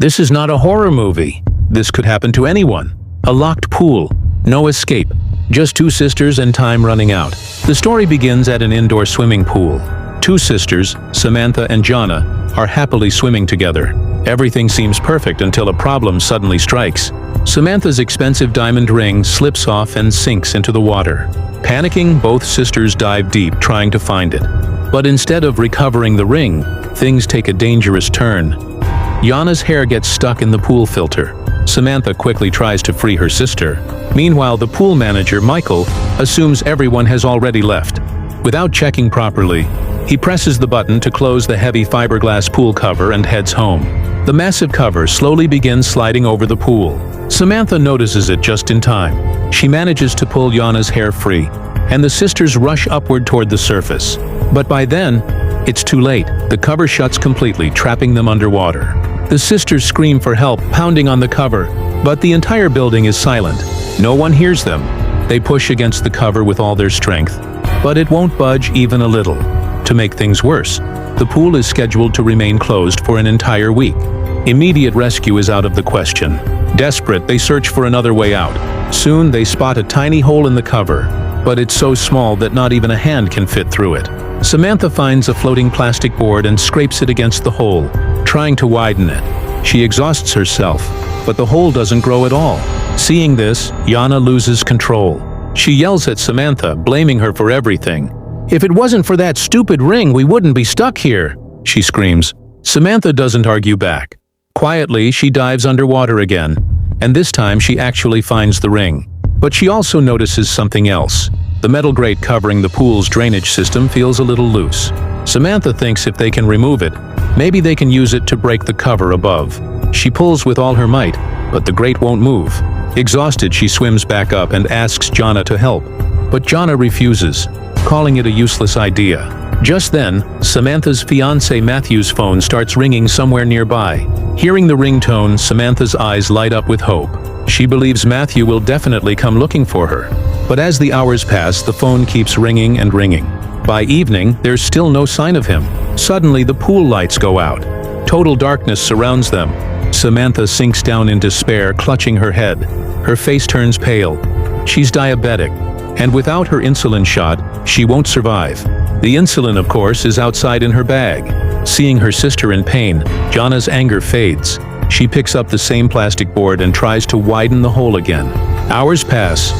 This is not a horror movie. This could happen to anyone. A locked pool. No escape. Just two sisters and time running out. The story begins at an indoor swimming pool. Two sisters, Samantha and Jana, are happily swimming together. Everything seems perfect until a problem suddenly strikes. Samantha's expensive diamond ring slips off and sinks into the water. Panicking, both sisters dive deep trying to find it. But instead of recovering the ring, things take a dangerous turn. Jana's hair gets stuck in the pool filter. Samantha quickly tries to free her sister. Meanwhile, the pool manager, Michael, assumes everyone has already left. Without checking properly, he presses the button to close the heavy fiberglass pool cover and heads home. The massive cover slowly begins sliding over the pool. Samantha notices it just in time. She manages to pull Jana's hair free, and the sisters rush upward toward the surface. But by then, it's too late. The cover shuts completely, trapping them underwater. The sisters scream for help, pounding on the cover, but the entire building is silent. No one hears them. They push against the cover with all their strength, but it won't budge even a little. To make things worse, the pool is scheduled to remain closed for an entire week. Immediate rescue is out of the question. Desperate, they search for another way out. Soon, they spot a tiny hole in the cover, but it's so small that not even a hand can fit through it. Samantha finds a floating plastic board and scrapes it against the hole, trying to widen it. She exhausts herself, but the hole doesn't grow at all. Seeing this, Jana loses control. She yells at Samantha, blaming her for everything. "If it wasn't for that stupid ring, we wouldn't be stuck here," she screams. Samantha doesn't argue back. Quietly, she dives underwater again, and this time she actually finds the ring. But she also notices something else. The metal grate covering the pool's drainage system feels a little loose. Samantha thinks if they can remove it, maybe they can use it to break the cover above. She pulls with all her might, but the grate won't move. Exhausted, she swims back up and asks Jana to help. But Jana refuses, calling it a useless idea. Just then, Samantha's fiancé Matthew's phone starts ringing somewhere nearby. Hearing the ringtone, Samantha's eyes light up with hope. She believes Matthew will definitely come looking for her. But as the hours pass, the phone keeps ringing and ringing. By evening, there's still no sign of him. Suddenly, the pool lights go out. Total darkness surrounds them. Samantha sinks down in despair, clutching her head. Her face turns pale. She's diabetic, and without her insulin shot, she won't survive. The insulin, of course, is outside in her bag. Seeing her sister in pain, Jana's anger fades. She picks up the same plastic board and tries to widen the hole again. Hours pass.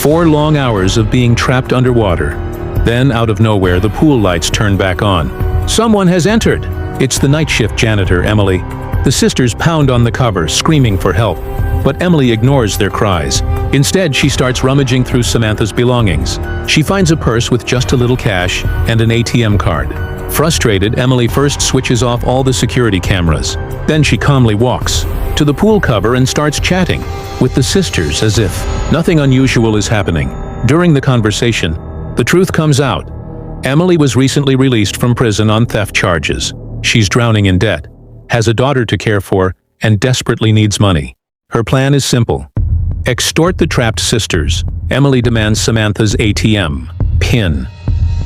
4 long hours of being trapped underwater. Then, out of nowhere, the pool lights turn back on. Someone has entered. It's the night shift janitor, Emily. The sisters pound on the cover, screaming for help. But Emily ignores their cries. Instead, she starts rummaging through Samantha's belongings. She finds a purse with just a little cash and an ATM card. Frustrated, Emily first switches off all the security cameras. Then she calmly walks to the pool cover and starts chatting with the sisters as if nothing unusual is happening. During the conversation, the truth comes out. Emily was recently released from prison on theft charges. She's drowning in debt, has a daughter to care for, and desperately needs money. Her plan is simple. Extort the trapped sisters. Emily demands Samantha's ATM PIN.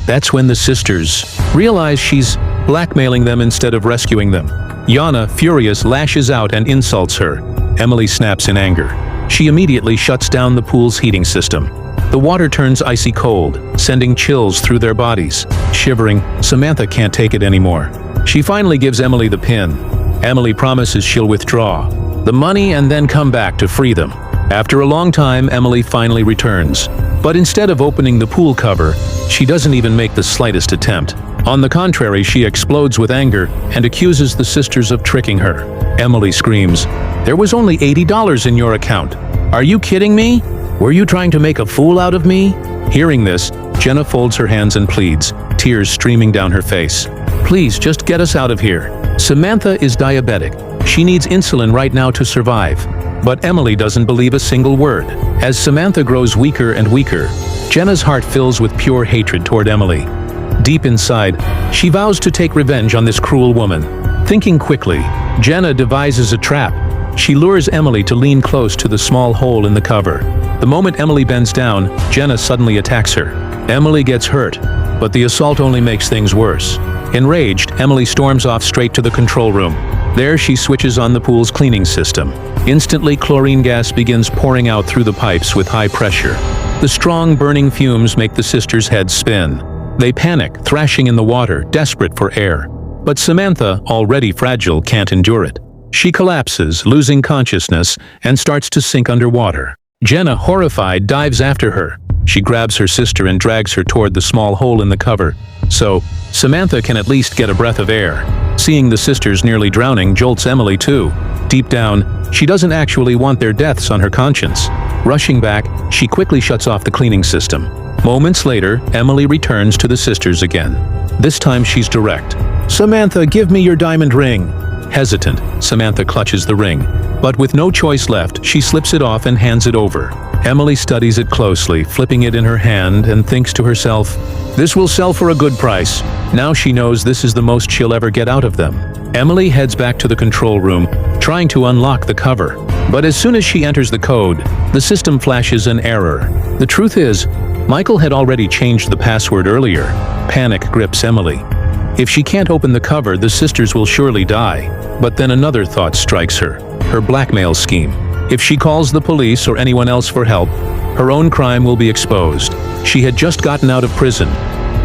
That's when the sisters realize she's blackmailing them instead of rescuing them. Jana, furious, lashes out and insults her. Emily snaps in anger. She immediately shuts down the pool's heating system. The water turns icy cold, sending chills through their bodies. Shivering, Samantha can't take it anymore. She finally gives Emily the PIN. Emily promises she'll withdraw the money and then come back to free them. After a long time, Emily finally returns. But instead of opening the pool cover, she doesn't even make the slightest attempt. On the contrary, she explodes with anger and accuses the sisters of tricking her. Emily screams, "There was only $80 in your account. Are you kidding me? Were you trying to make a fool out of me?" Hearing this, Jenna folds her hands and pleads, tears streaming down her face. "Please, just get us out of here. Samantha is diabetic. She needs insulin right now to survive." But Emily doesn't believe a single word. As Samantha grows weaker and weaker, Jenna's heart fills with pure hatred toward Emily. Deep inside, she vows to take revenge on this cruel woman. Thinking quickly, Jenna devises a trap. She lures Emily to lean close to the small hole in the cover. The moment Emily bends down, Jenna suddenly attacks her. Emily gets hurt, but the assault only makes things worse. Enraged, Emily storms off straight to the control room. There she switches on the pool's cleaning system. Instantly, chlorine gas begins pouring out through the pipes with high pressure. The strong burning fumes make the sisters' heads spin. They panic, thrashing in the water, desperate for air. But Samantha, already fragile, can't endure it. She collapses, losing consciousness, and starts to sink underwater. Jenna, horrified, dives after her. She grabs her sister and drags her toward the small hole in the cover, so Samantha can at least get a breath of air. Seeing the sisters nearly drowning jolts Emily too. Deep down, she doesn't actually want their deaths on her conscience. Rushing back, she quickly shuts off the cleaning system. Moments later, Emily returns to the sisters again. This time she's direct. "Samantha, give me your diamond ring." Hesitant, Samantha clutches the ring. But with no choice left, she slips it off and hands it over. Emily studies it closely, flipping it in her hand, and thinks to herself, "This will sell for a good price." Now she knows this is the most she'll ever get out of them. Emily heads back to the control room, trying to unlock the cover. But as soon as she enters the code, the system flashes an error. The truth is, Michael had already changed the password earlier. Panic grips Emily. If she can't open the cover, the sisters will surely die. But then another thought strikes her. Her blackmail scheme. If she calls the police or anyone else for help, her own crime will be exposed. She had just gotten out of prison.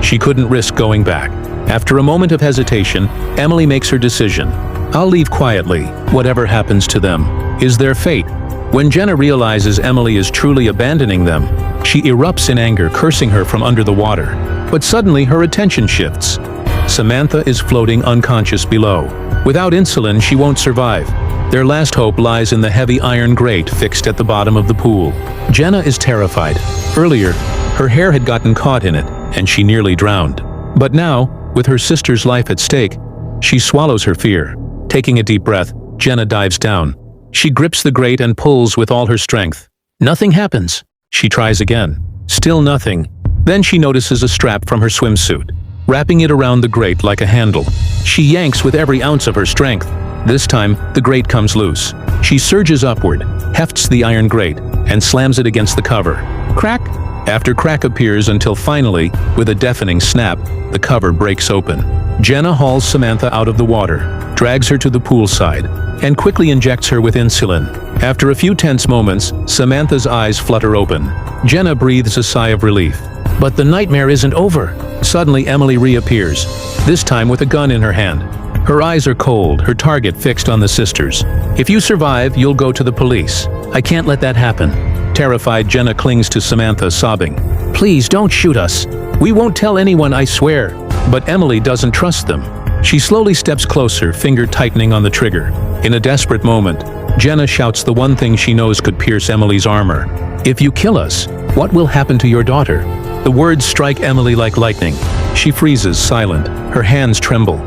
She couldn't risk going back. After a moment of hesitation, Emily makes her decision. "I'll leave quietly. Whatever happens to them is their fate." When Jenna realizes Emily is truly abandoning them, she erupts in anger, cursing her from under the water. But suddenly her attention shifts. Samantha is floating unconscious below. Without insulin, she won't survive. Their last hope lies in the heavy iron grate fixed at the bottom of the pool. Jenna is terrified. Earlier, her hair had gotten caught in it, and she nearly drowned. But now, with her sister's life at stake, she swallows her fear. Taking a deep breath, Jenna dives down. She grips the grate and pulls with all her strength. Nothing happens. She tries again. Still nothing. Then she notices a strap from her swimsuit, wrapping it around the grate like a handle. She yanks with every ounce of her strength. This time, the grate comes loose. She surges upward, hefts the iron grate, and slams it against the cover. Crack! After crack appears until finally, with a deafening snap, the cover breaks open. Jenna hauls Samantha out of the water, drags her to the poolside, and quickly injects her with insulin. After a few tense moments, Samantha's eyes flutter open. Jenna breathes a sigh of relief. But the nightmare isn't over. Suddenly, Emily reappears, this time with a gun in her hand. Her eyes are cold, her target fixed on the sisters. "If you survive, you'll go to the police. I can't let that happen." Terrified, Jenna clings to Samantha, sobbing. "Please don't shoot us. We won't tell anyone, I swear." But Emily doesn't trust them. She slowly steps closer, finger tightening on the trigger. In a desperate moment, Jenna shouts the one thing she knows could pierce Emily's armor. "If you kill us, what will happen to your daughter?" The words strike Emily like lightning. She freezes, silent. Her hands tremble.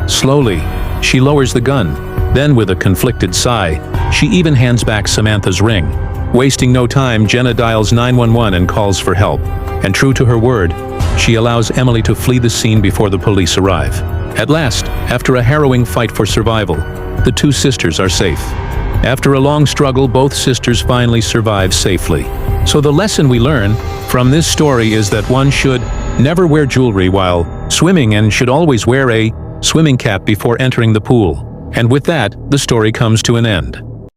Slowly, she lowers the gun. Then, with a conflicted sigh, she even hands back Samantha's ring. Wasting no time, Jenna dials 911 and calls for help. And true to her word, she allows Emily to flee the scene before the police arrive. At last, after a harrowing fight for survival, the two sisters are safe. After a long struggle, both sisters finally survive safely. So the lesson we learn from this story is that one should never wear jewelry while swimming and should always wear a swimming cap before entering the pool. And with that, the story comes to an end.